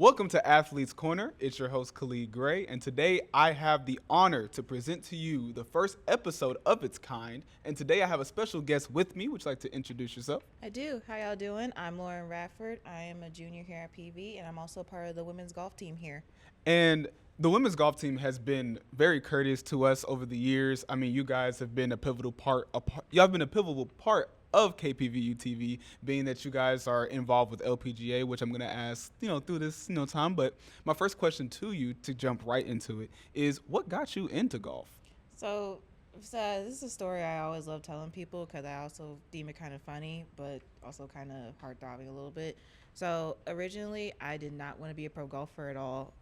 Welcome to Athletes Corner. It's your host, Khalid Gray, and today I have the honor to present to you the first episode of its kind. And today I have a special guest with me. Would you like to introduce yourself? I do. How y'all doing? I'm Lawryn Radford. I am a junior here at PV, and I'm also part of the women's golf team here. And the women's golf team has been very courteous to us over the years. I mean, you guys have been a pivotal part. Y'all have been a pivotal part of KPVU-TV, being that you guys are involved with LPGA, which I'm going to ask, through this, time. But my first question to you, to jump right into it, is what got you into golf? So this is a story I always love telling people because I also deem it kind of funny, but also kind of heart-throbbing a little bit. So originally, I did not want to be a pro golfer at all.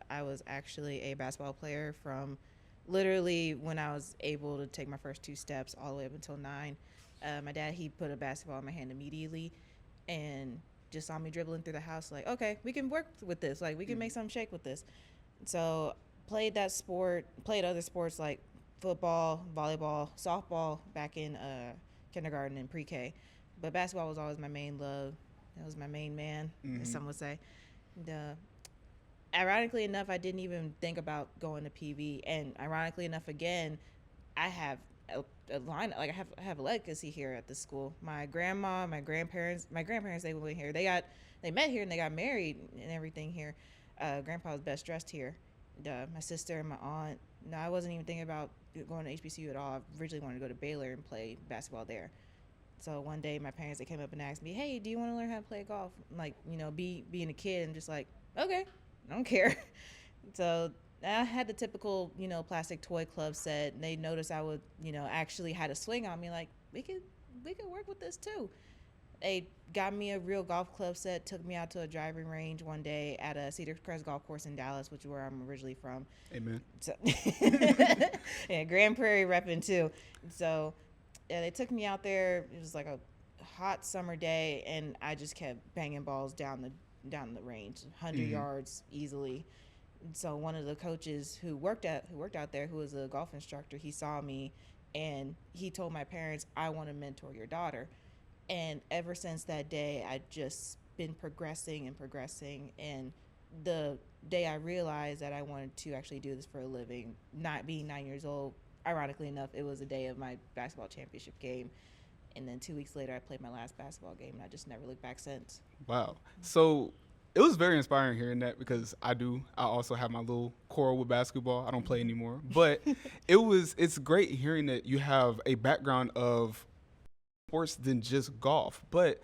I was actually a basketball player from literally when I was able to take my first two steps all the way up until 9. My dad, he put a basketball in my hand immediately and just saw me dribbling through the house like, okay, we can work with this. Like, we can make something shake with this. So played that sport, played other sports like football, volleyball, softball back in kindergarten and pre-K. But basketball was always my main love. That was my main man, as some would say. And, ironically enough, I didn't even think about going to PV. And ironically enough, again, I have a line, like I have a legacy here at the school. My grandma, my grandparents, they went here. They met here and they got married and everything here. Grandpa was best dressed here. My sister and my aunt. No, I wasn't even thinking about going to HBCU at all. I originally wanted to go to Baylor and play basketball there. So one day my parents, they came up and asked me, hey, do you want to learn how to play golf? Like, being a kid and just like, okay, I don't care. So I had the typical, plastic toy club set. And they noticed I would, actually had a swing on me. Like, we could work with this too. They got me a real golf club set, took me out to a driving range one day at a Cedar Crest golf course in Dallas, which is where I'm originally from. Amen. So, yeah, Grand Prairie repping too. So, yeah, they took me out there. It was like a hot summer day, and I just kept banging balls down the range, 100 yards easily. So one of the coaches who worked out there, who was a golf instructor, he saw me, and he told my parents, I want to mentor your daughter. And ever since that day, I've just been progressing. And the day I realized that I wanted to actually do this for a living, not being 9 years old, ironically enough, it was the day of my basketball championship game. And then 2 weeks later, I played my last basketball game, and I just never looked back since. Wow. So it was very inspiring hearing that, because I also have my little quarrel with basketball. I don't play anymore. But it's great hearing that you have a background of sports than just golf. But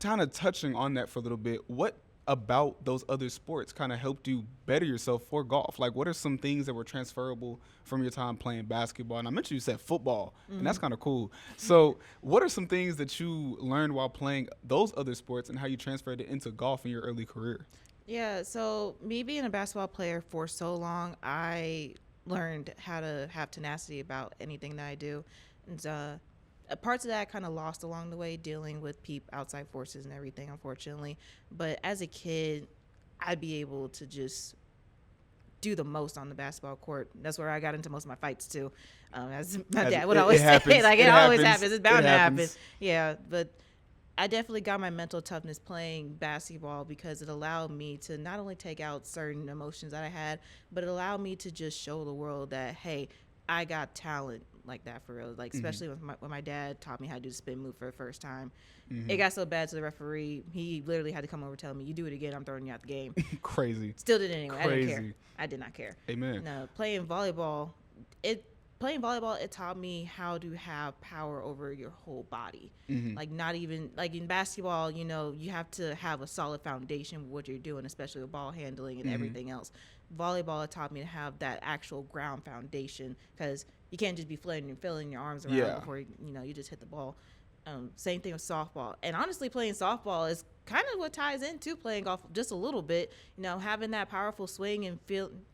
kind of touching on that for a little bit, what about those other sports kind of helped you better yourself for golf? Like, what are some things that were transferable from your time playing basketball? And I mentioned you said football, and that's kind of cool. So what are some things that you learned while playing those other sports and how you transferred it into golf in your early career? Yeah, so me being a basketball player for so long, I learned how to have tenacity about anything that I do. And parts of that I kind of lost along the way, dealing with outside forces and everything, unfortunately. But as a kid, I'd be able to just do the most on the basketball court. That's where I got into most of my fights too. As my dad would always say, like, it always happens. It's bound to happen. Yeah, but I definitely got my mental toughness playing basketball, because it allowed me to not only take out certain emotions that I had, but it allowed me to just show the world that, hey, I got talent like that for real. Like, especially when my dad taught me how to do the spin move for the first time. It got so bad to the referee, he literally had to come over and tell me, you do it again, I'm throwing you out the game. Crazy. Still did it anyway. I didn't care. I did not care. Amen. No, playing volleyball, it taught me how to have power over your whole body. Like, not even like in basketball, you have to have a solid foundation with what you're doing, especially with ball handling and everything else. Volleyball, it taught me to have that actual ground foundation, because you can't just be flailing your arms around before you just hit the ball. Same thing with softball. And honestly, playing softball is kind of what ties into playing golf just a little bit. Having that powerful swing and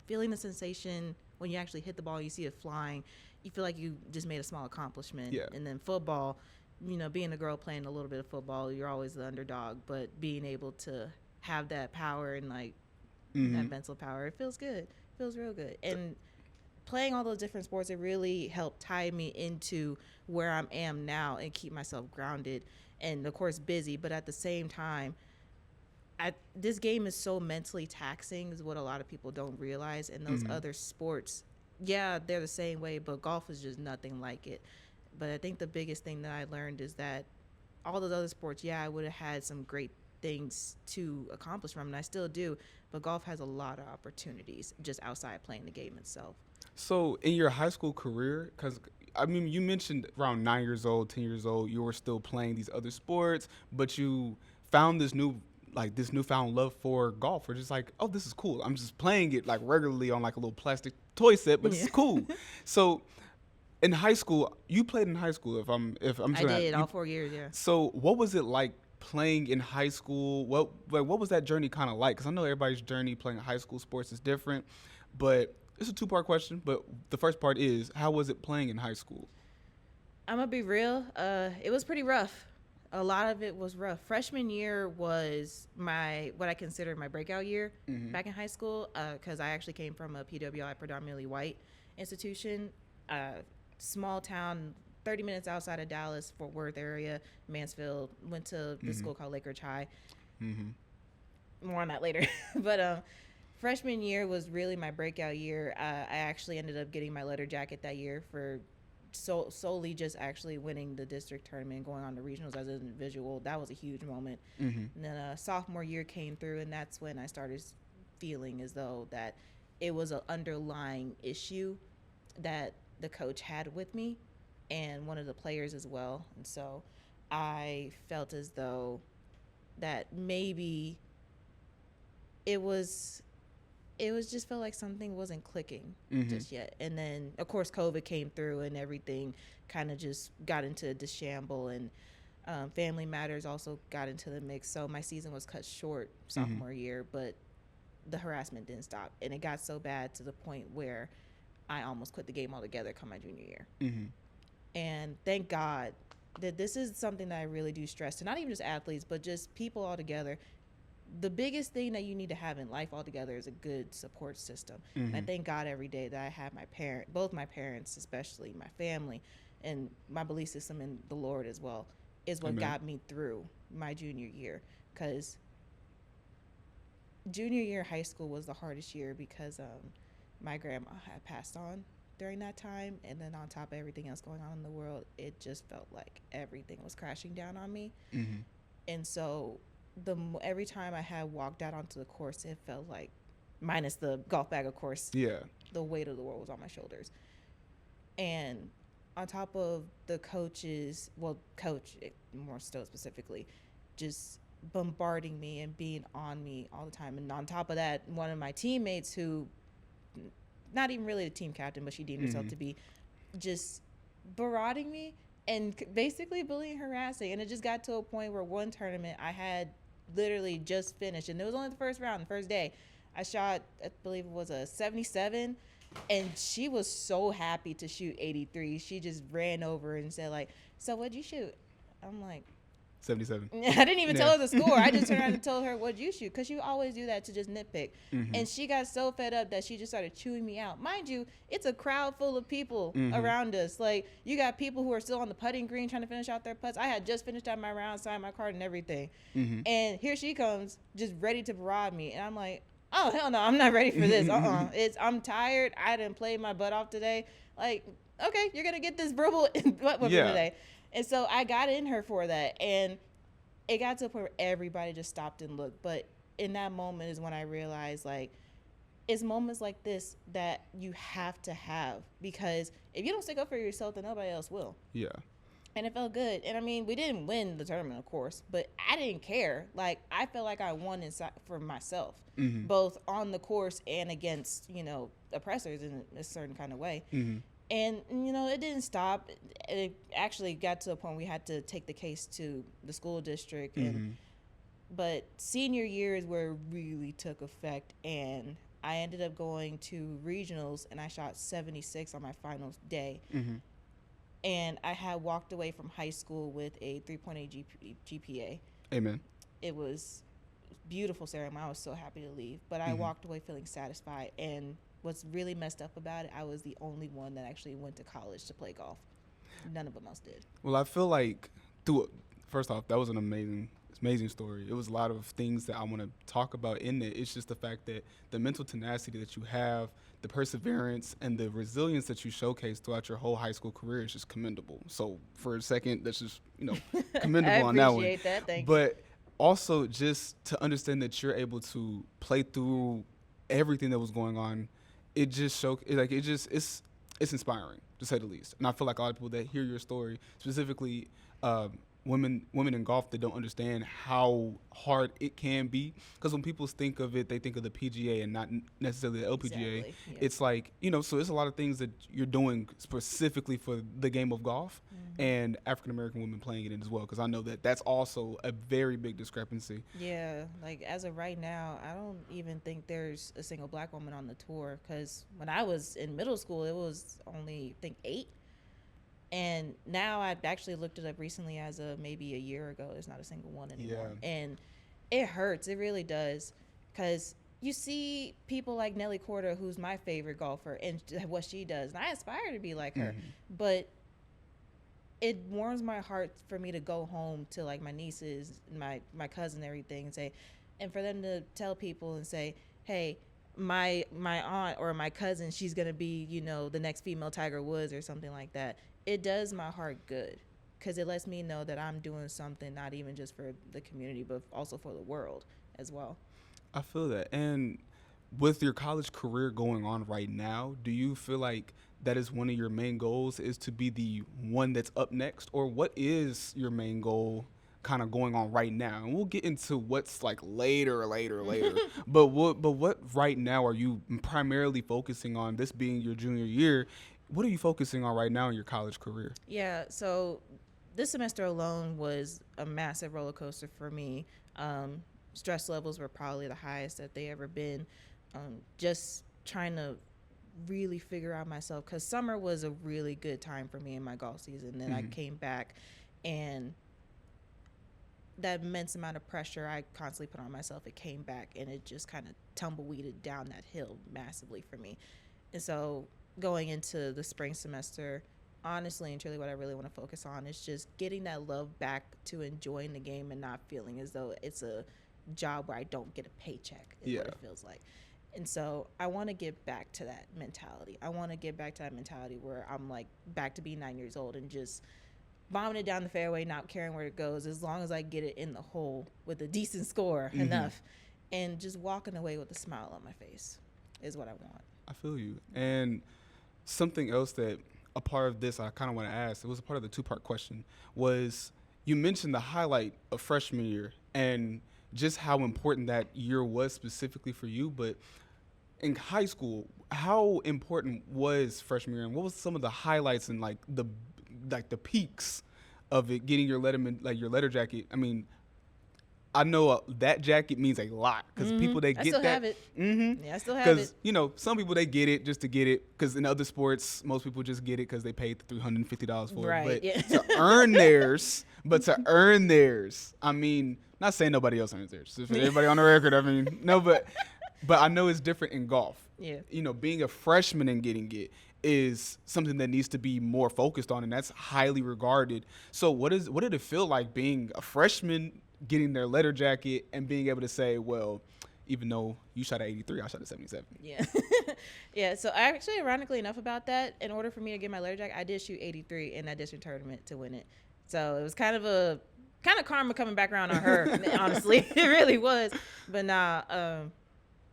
feeling the sensation when you actually hit the ball, you see it flying, you feel like you just made a small accomplishment. Yeah. And then football, being a girl playing a little bit of football, you're always the underdog, but being able to have that power and like that mental power, it feels good. It feels real good. And playing all those different sports, it really helped tie me into where I am now and keep myself grounded and, of course, busy. But at the same time, this game is so mentally taxing is what a lot of people don't realize. And those other sports, yeah, they're the same way, but golf is just nothing like it. But I think the biggest thing that I learned is that all those other sports, yeah, I would have had some great things to accomplish from, and I still do, but golf has a lot of opportunities just outside playing the game itself. So in your high school career, because I mean, you mentioned around 9 years old, 10 years old, you were still playing these other sports, but you found this newfound love for golf. Or just like, oh, this is cool. I'm just playing it like regularly on like a little plastic toy set, but it's cool. So in high school, you played in high school. If I'm I did all 4 years, yeah. So what was it like playing in high school? What was that journey kind of like? Because I know everybody's journey playing high school sports is different, but it's a two-part question. But the first part is, how was it playing in high school? I'm gonna be real. It was pretty rough. A lot of it was rough. Freshman year was what I consider my breakout year back in high school, because I actually came from a PWI, predominantly white institution, small town, 30 minutes outside of Dallas, Fort Worth area, Mansfield. Went to this school called Lake Ridge High. More on that later. But freshman year was really my breakout year. I actually ended up getting my letter jacket that year for solely just actually winning the district tournament, going on to regionals as an individual. That was a huge moment. And then sophomore year came through, and that's when I started feeling as though that it was an underlying issue that the coach had with me and one of the players as well. And so I felt as though that maybe it just felt like something wasn't clicking just yet. And then, of course, COVID came through and everything kind of just got into the shamble, and family matters also got into the mix. So my season was cut short sophomore year, but the harassment didn't stop. And it got so bad to the point where I almost quit the game altogether come my junior year. And thank God that this is something that I really do stress to not even just athletes, but just people altogether. The biggest thing that you need to have in life altogether is a good support system. And I thank God every day that I have both my parents, especially my family, and my belief system in the Lord as well, is what got me through my junior year. Because junior year high school was the hardest year because my grandma had passed on during that time, and then on top of everything else going on in the world, it just felt like everything was crashing down on me. And so every time I had walked out onto the course, it felt like, minus the golf bag, of course, the weight of the world was on my shoulders. And on top of the coach more so specifically, just bombarding me and being on me all the time. And on top of that, one of my teammates, who not even really the team captain, but she deemed herself to be, just berating me and basically bullying, harassing. And it just got to a point where one tournament I had literally just finished, and it was only the first round, the first day. I shot, I believe it was a 77, and she was so happy to shoot 83. She just ran over and said, like, so what'd you shoot? I'm like, 77. I didn't even tell her the score. I just turned around and told her, what'd you shoot? Because you always do that to just nitpick. And she got so fed up that she just started chewing me out. Mind you, it's a crowd full of people around us. Like, you got people who are still on the putting green trying to finish out their putts. I had just finished out my round, signed my card and everything. And here she comes, just ready to berate me. And I'm like, oh, hell no, I'm not ready for this. I'm tired. I didn't play my butt off today. Like, okay, you're going to get this verbal butt whipping today. And so I got in her for that, and it got to a point where everybody just stopped and looked. But in that moment is when I realized, like, it's moments like this that you have to have, because if you don't stick up for yourself, then nobody else will. Yeah. And it felt good. And I mean, we didn't win the tournament, of course, but I didn't care. Like, I felt like I won inside for myself, both on the course and against, oppressors in a certain kind of way. And, it didn't stop. It actually got to a point we had to take the case to the school district. But senior year is where it really took effect. And I ended up going to regionals, and I shot 76 on my final day. And I had walked away from high school with a 3.8 GPA. Amen. It was beautiful ceremony. I was so happy to leave. But I walked away feeling satisfied. And what's really messed up about it, I was the only one that actually went to college to play golf. None of them else did. Well, I feel like, first off, that was an amazing Amazing story. It was a lot of things that I want to talk about in it. It's just the fact that the mental tenacity that you have, the perseverance, and the resilience that you showcase throughout your whole high school career is just commendable. So for a second, that's just commendable on that one. I appreciate that. Thank you. But also just to understand that you're able to play through everything that was going on, it just it's inspiring to say the least. And I feel like a lot of people that hear your story, specifically women in golf, that don't understand how hard it can be, because when people think of it, they think of the PGA and not necessarily the LPGA. Exactly, yeah. It's like, so it's a lot of things that you're doing specifically for the game of golf, and African American women playing it in as well, because I know that that's also a very big discrepancy. Yeah, like as of right now, I don't even think there's a single black woman on the tour, because when I was in middle school, it was only, I think, 8. And now I've actually looked it up recently as of maybe a year ago. There's not a single one anymore. Yeah. And it hurts. It really does. Because you see people like Nelly Korda, who's my favorite golfer, and what she does. And I aspire to be like her. But it warms my heart for me to go home to like my nieces, my cousin, everything, and say, and for them to tell people and say, hey, my aunt or my cousin, she's going to be, the next female Tiger Woods or something like that. It does my heart good, because it lets me know that I'm doing something not even just for the community, but also for the world as well. I feel that. And with your college career going on right now, do you feel like that is one of your main goals, is to be the one that's up next? Or what is your main goal kind of going on right now? And we'll get into what's like later. But what right now are you primarily focusing on, this being your junior year? What are you focusing on right now in your college career? Yeah, so this semester alone was a massive roller coaster for me. Stress levels were probably the highest that they ever been. Just trying to really figure out myself, because summer was a really good time for me in my golf season. Then I came back, and that immense amount of pressure I constantly put on myself, it came back, and it just kind of tumbleweeded down that hill massively for me. And so going into the spring semester, honestly and truly, what I really want to focus on is just getting that love back to enjoying the game and not feeling as though it's a job where I don't get a paycheck, is what it feels like. And so I want to get back to that mentality. I want to get back to that mentality where I'm like back to being 9 years old and just bombing it down the fairway, not caring where it goes, as long as I get it in the hole with a decent score enough, and just walking away with a smile on my face is what I want. I feel you. And something else that a part of this I kind of want to ask, it was a part of the 2-part question, was you mentioned the highlight of freshman year and just how important that year was specifically for you. But in high school, how important was freshman year, and what was some of the highlights and the peaks of it, getting your your letter jacket? I mean, I know that jacket means a lot, because people that get that. I still have it. Yeah, I still have it. Because, some people, they get it just to get it, because in other sports, most people just get it because they paid the $350 for it. But to earn theirs, I mean, not saying nobody else earns theirs. For everybody on the record, I mean, no, but I know it's different in golf. Yeah. Being a freshman and getting it is something that needs to be more focused on, and that's highly regarded. So what did it feel like being a freshman, getting their letter jacket, and being able to say, well, even though you shot at 83, I shot at 77? Yeah. Yeah, so actually, ironically enough about that, in order for me to get my letter jacket, I did shoot 83 in that district tournament to win it. So it was kind of karma coming back around on her, honestly. It really was. But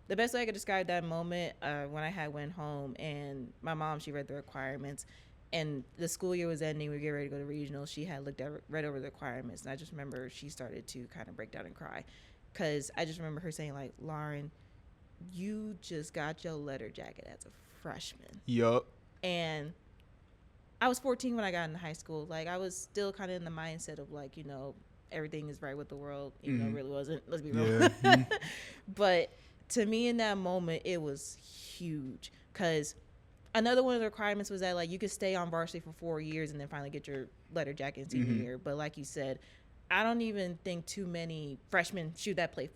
the best way I could describe that moment, when I had went home, and my mom, she read the requirements, and the school year was ending, we were getting ready to go to regional. She had read over the requirements, and I just remember she started to kind of break down and cry, because I just remember her saying, like, Lawryn, you just got your letter jacket as a freshman. Yup. And I was 14 when I got into high school. Like, I was still kind of in the mindset of, like, everything is right with the world, even though it really wasn't. Let's be real. Yeah. But to me, in that moment, it was huge, because another one of the requirements was that, like, you could stay on varsity for 4 years and then finally get your letter jacket in senior year. But like you said, I don't even think too many freshmen that play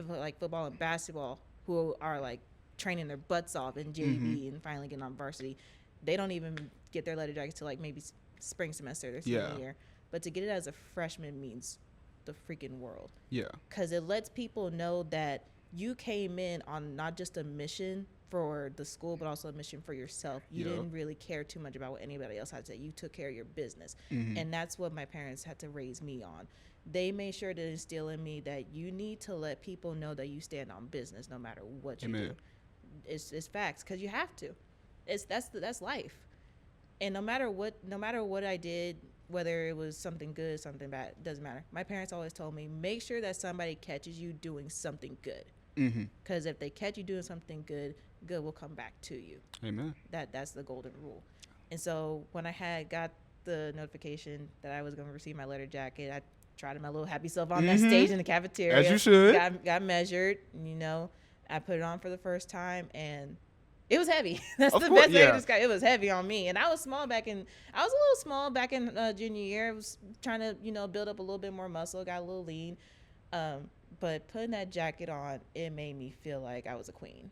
like football and basketball, who are like training their butts off in JV and finally getting on varsity, they don't even get their letter jackets till like maybe spring semester, their senior year. But to get it as a freshman means the freaking world. Yeah. Because it lets people know that you came in on not just a mission for the school, but also a mission for yourself. You didn't really care too much about what anybody else had to say. You took care of your business. And that's what my parents had to raise me on. They made sure to instill in me that you need to let people know that you stand on business no matter what you do. It's facts, because you have to. That's life. And no matter what I did, whether it was something good, something bad, doesn't matter. My parents always told me, make sure that somebody catches you doing something good. Because if they catch you doing something good, good will come back to you. Amen. That's the golden rule. And so when I got the notification that I was going to receive my letter jacket, I tried my little happy self on that stage in the cafeteria. As you should. Got measured, I put it on for the first time, and it was heavy. That's the best way to describe it. It was heavy on me. And I was a little small back in junior year. I was trying to, build up a little bit more muscle, got a little lean. But putting that jacket on, it made me feel like I was a queen.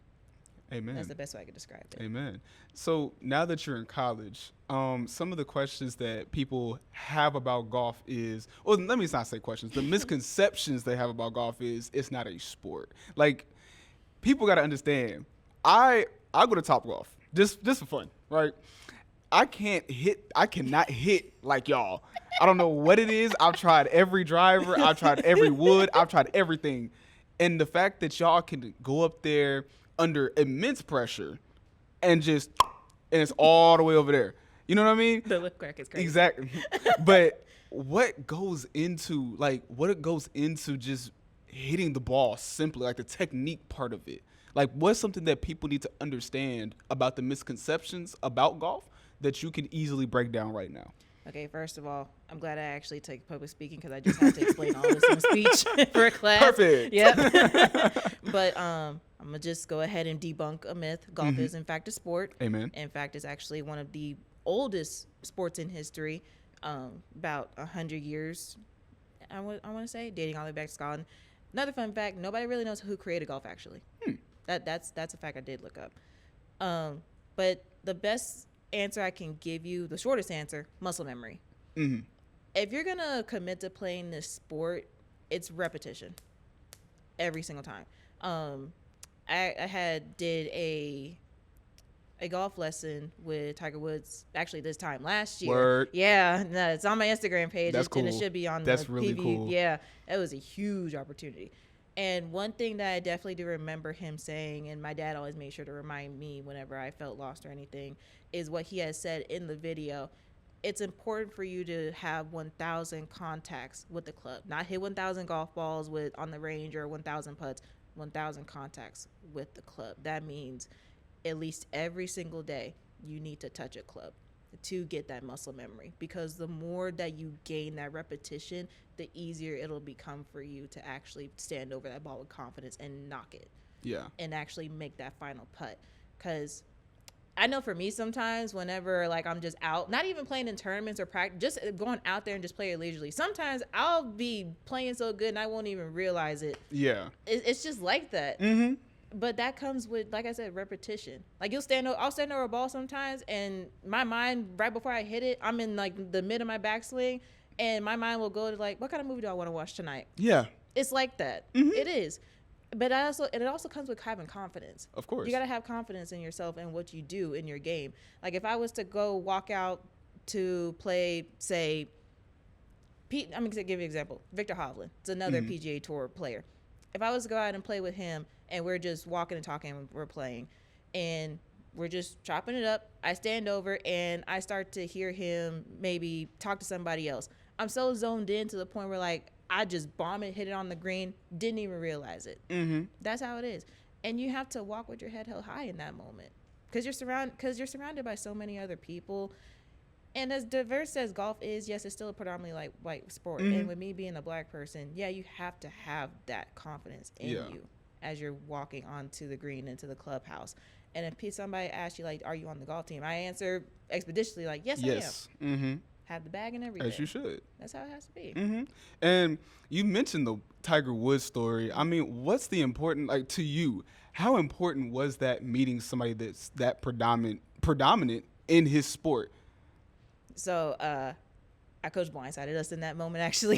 Amen. That's the best way I could describe it. Amen. So now that you're in college, some of the questions that people have about golf is, well, let me not say questions. The misconceptions they have about golf is it's not a sport. Like, people got to understand, I go to Topgolf just for fun, right? I cannot hit like y'all. I don't know what it is. I've tried every driver. I've tried every wood. I've tried everything. And the fact that y'all can go up there under immense pressure and it's all the way over there. You know what I mean? The lip crack is crazy. Exactly. But what goes into just hitting the ball simply, like the technique part of it? Like, what's something that people need to understand about the misconceptions about golf that you can easily break down right now? Okay, first of all, I'm glad I actually take public speaking, because I just had to explain all this in a speech for a class. Perfect. Yep. But I'm going to just go ahead and debunk a myth. Golf is, in fact, a sport. Amen. In fact, it's actually one of the oldest sports in history, about 100 years, I want to say, dating all the way back to Scotland. Another fun fact, nobody really knows who created golf, actually. That's a fact I did look up. But the best answer I can give you, the shortest answer, muscle memory. If you're gonna commit to playing this sport, it's repetition every single time. I did a golf lesson with Tiger Woods actually this time last year. Word. Yeah, no, it's on my Instagram page. That's cool. And it should be on That's the really PV. cool. Yeah, it was a huge opportunity. And one thing that I definitely do remember him saying, and my dad always made sure to remind me whenever I felt lost or anything, is what he had said in the video. It's important for you to have 1,000 contacts with the club, not hit 1,000 golf balls on the range or 1,000 putts, 1,000 contacts with the club. That means at least every single day you need to touch a club to get that muscle memory, because the more that you gain that repetition, the easier it'll become for you to actually stand over that ball with confidence and knock it. Yeah. And actually make that final putt. Because I know for me sometimes, whenever like I'm just out, not even playing in tournaments or practice, just going out there and just play it leisurely, sometimes I'll be playing so good and I won't even realize it. Yeah. It's just like that. But that comes with, like I said, repetition. Like I'll stand over a ball sometimes, and my mind, right before I hit it, I'm in like the mid of my backswing, and my mind will go to like, what kind of movie do I want to watch tonight? Yeah. It's like that. It is. But it also comes with having confidence. Of course. You got to have confidence in yourself and what you do in your game. Like if I was to go walk out to play, say, I'm going to give you an example. Victor Hovland. It's another PGA Tour player. If I was to go out and play with him, and we're just walking and talking, and we're playing, and we're just chopping it up, I stand over and I start to hear him maybe talk to somebody else. I'm so zoned in to the point where like I just bomb it, hit it on the green, didn't even realize it. That's how it is. And you have to walk with your head held high in that moment, because you're surrounded by so many other people. And as diverse as golf is, yes, it's still a predominantly like white sport. And with me being a black person, yeah, you have to have that confidence in you as you're walking onto the green into the clubhouse. And if somebody asks you, like, are you on the golf team? I answer expeditiously, like, yes. I am. Have the bag and everything. As you should. That's how it has to be. And you mentioned the Tiger Woods story. I mean, what's the important, like, to you, how important was that meeting somebody that's that predominant in his sport? So our coach blindsided us in that moment. Actually,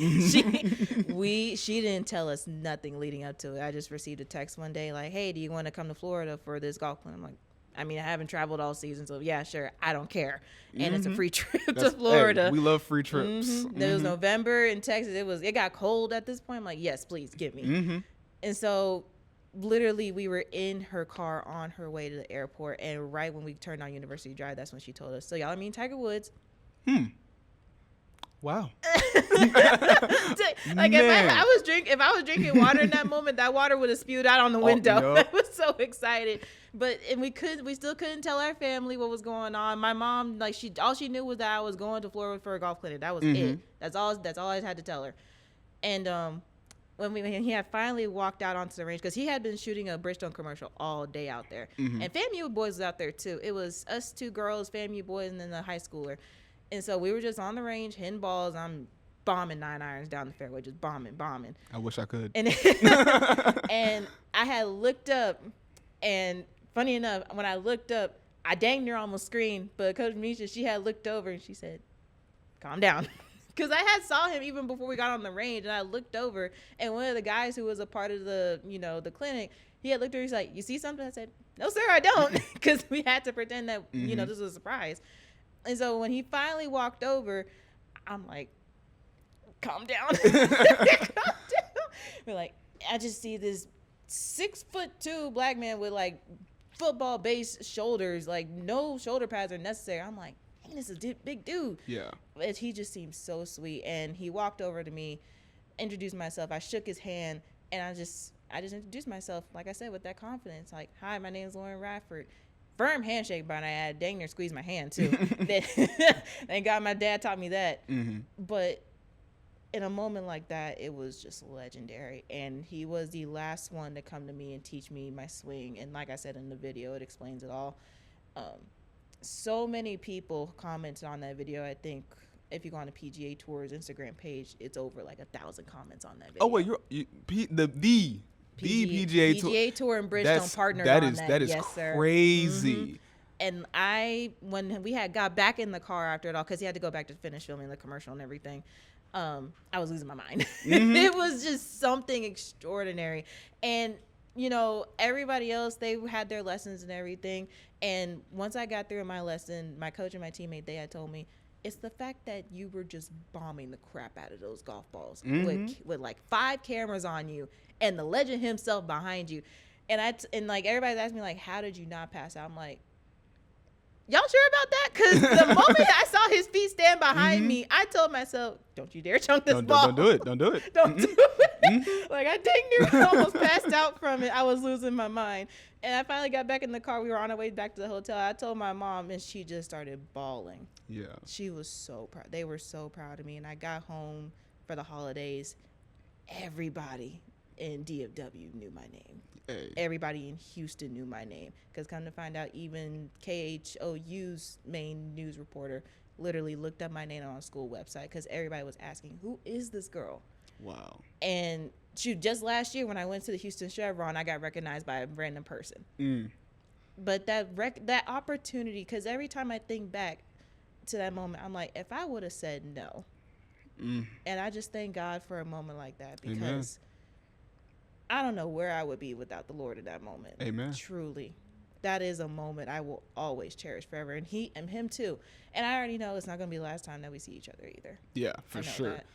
she didn't tell us nothing leading up to it. I just received a text one day like, "Hey, do you want to come to Florida for this golf clinic?" I'm like, I mean, I haven't traveled all season, so yeah, sure, I don't care. And it's a free trip to Florida. Hey, we love free trips. It was November in Texas. It got cold at this point. I'm like, yes, please give me. And so literally we were in her car on her way to the airport, and right when we turned on University Drive, that's when she told us, so y'all mean Tiger Woods. Wow. Like if I was drinking water in that moment, that water would have spewed out on the window. No. I was so excited. We still couldn't tell our family what was going on. My mom, like, all she knew was that I was going to Florida for a golf clinic. That was it. That's all I had to tell her. And when he had finally walked out onto the range, because he had been shooting a Bridgestone commercial all day out there. And FAMU boys was out there too. It was us 2 girls, FAMU boys, and then the high schooler. And so we were just on the range hitting balls. I'm bombing 9 irons down the fairway, just bombing. I wish I could. And and I had looked up, and funny enough, when I looked up, I dang near almost screamed. But Coach Misha, she had looked over and she said, "Calm down." Because I had saw him even before we got on the range, and I looked over, and one of the guys who was a part of the the clinic, he had looked over. He's like, "You see something?" I said, "No, sir, I don't," because we had to pretend that this was a surprise. And so when he finally walked over, I'm like, "Calm down." Calm down. We're like, I just see this 6'2" black man with like football base shoulders, like no shoulder pads are necessary. I'm like, "Dang, this is a big dude." Yeah. But he just seemed so sweet, and he walked over to me, introduced myself. I shook his hand, and I just introduced myself, like I said, with that confidence. Like, "Hi, my name is Lawryn Radford." Firm handshake, but I had dang near squeezed my hand too. Thank God my dad taught me that. But in a moment like that, it was just legendary. And he was the last one to come to me and teach me my swing. And like I said in the video, it explains it all. So many people commented on that video. I think if you go on the PGA Tour's Instagram page, it's over like 1,000 comments on that video. Oh wait, the PGA Tour and Bridgestone partnered on that. That is yes, crazy. And when we had got back in the car after it all, because he had to go back to finish filming the commercial and everything, I was losing my mind. It was just something extraordinary. And everybody else, they had their lessons and everything. And once I got through my lesson, my coach and my teammate, they had told me, it's the fact that you were just bombing the crap out of those golf balls with like 5 cameras on you and the legend himself behind you. And like everybody's asking me like, how did you not pass out? I'm like, y'all sure about that? Because the moment I saw his feet stand behind me, I told myself, don't you dare chunk this ball. Don't do it. Don't do it. Don't do it. Like, I dang near almost passed out from it. I was losing my mind. And I finally got back in the car. We were on our way back to the hotel. I told my mom, and she just started bawling. Yeah. She was so proud. They were so proud of me. And I got home for the holidays. Everybody in DFW knew my name. Hey. Everybody in Houston knew my name. Because come to find out, even KHOU's main news reporter literally looked up my name on a school website because everybody was asking, who is this girl? Wow. And shoot, just last year when I went to the Houston Chevron, I got recognized by a random person. But that opportunity, because every time I think back to that moment, I'm like, if I would have said no. And I just thank God for a moment like that, because I don't know where I would be without the Lord in that moment. Amen. Truly. That is a moment I will always cherish forever. And him too. And I already know it's not going to be the last time that we see each other either. Yeah, for sure. That.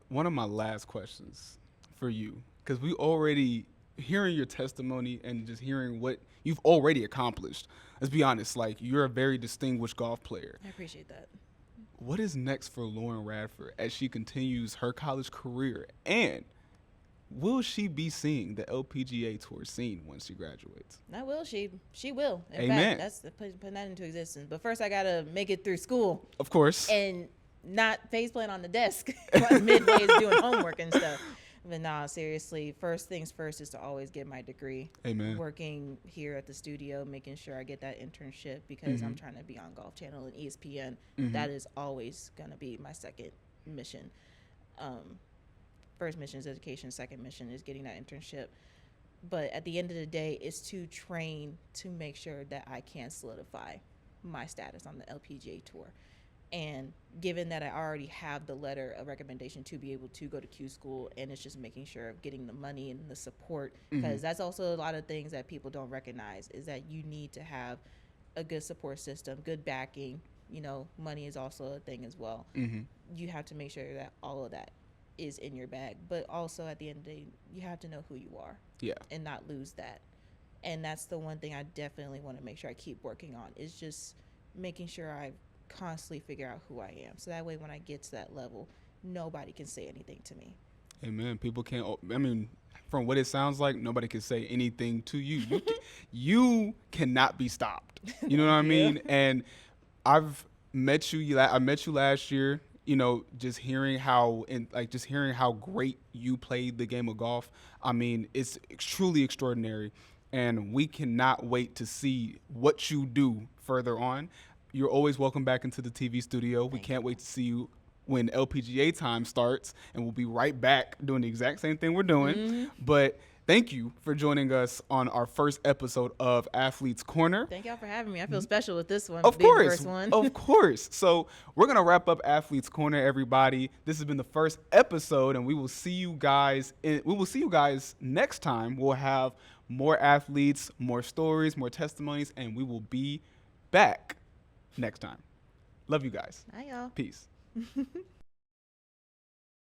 One of my last questions for you, because we already hearing your testimony and just hearing what you've already accomplished. Let's be honest, like, you're a very distinguished golf player. I appreciate that. What is next for Lawryn Radford as she continues her college career? And will she be seeing the LPGA Tour scene once she graduates? Not will she. She will. In Amen. fact, that's putting that into existence. But first, I got to make it through school. Of course. And not faceplant on the desk midways doing homework and stuff. But nah, seriously, first things first is to always get my degree. Amen. Working here at the studio, making sure I get that internship, because I'm trying to be on Golf Channel and ESPN. That is always going to be my second mission. First mission is education. Second mission is getting that internship. But at the end of the day, it's to train to make sure that I can solidify my status on the LPGA Tour. And given that I already have the letter of recommendation to be able to go to Q school, and it's just making sure of getting the money and the support, because that's also a lot of things that people don't recognize, is that you need to have a good support system, good backing. Money is also a thing as well. You have to make sure that all of that is in your bag, but also at the end of the day, you have to know who you are, and not lose that. And that's the one thing I definitely want to make sure I keep working on, is just making sure I constantly figure out who I am, so that way when I get to that level, nobody can say anything to me. Amen. People can't. I mean, from what it sounds like, nobody can say anything to you. You cannot be stopped. You know what I mean? And I've met you. I met you last year. Just hearing how great you played the game of golf. I mean, it's truly extraordinary, and we cannot wait to see what you do further on. You're always welcome back into the TV studio. We can't wait to see you when LPGA time starts, and we'll be right back doing the exact same thing we're doing. But thank you for joining us on our first episode of Athletes Corner. Thank y'all for having me. I feel special with this one. Of course. First one. Of course. So we're going to wrap up Athletes Corner, everybody. This has been the first episode, and we will see you guys next time. We'll have more athletes, more stories, more testimonies, and we will be back next time. Love you guys. Bye, y'all. Peace.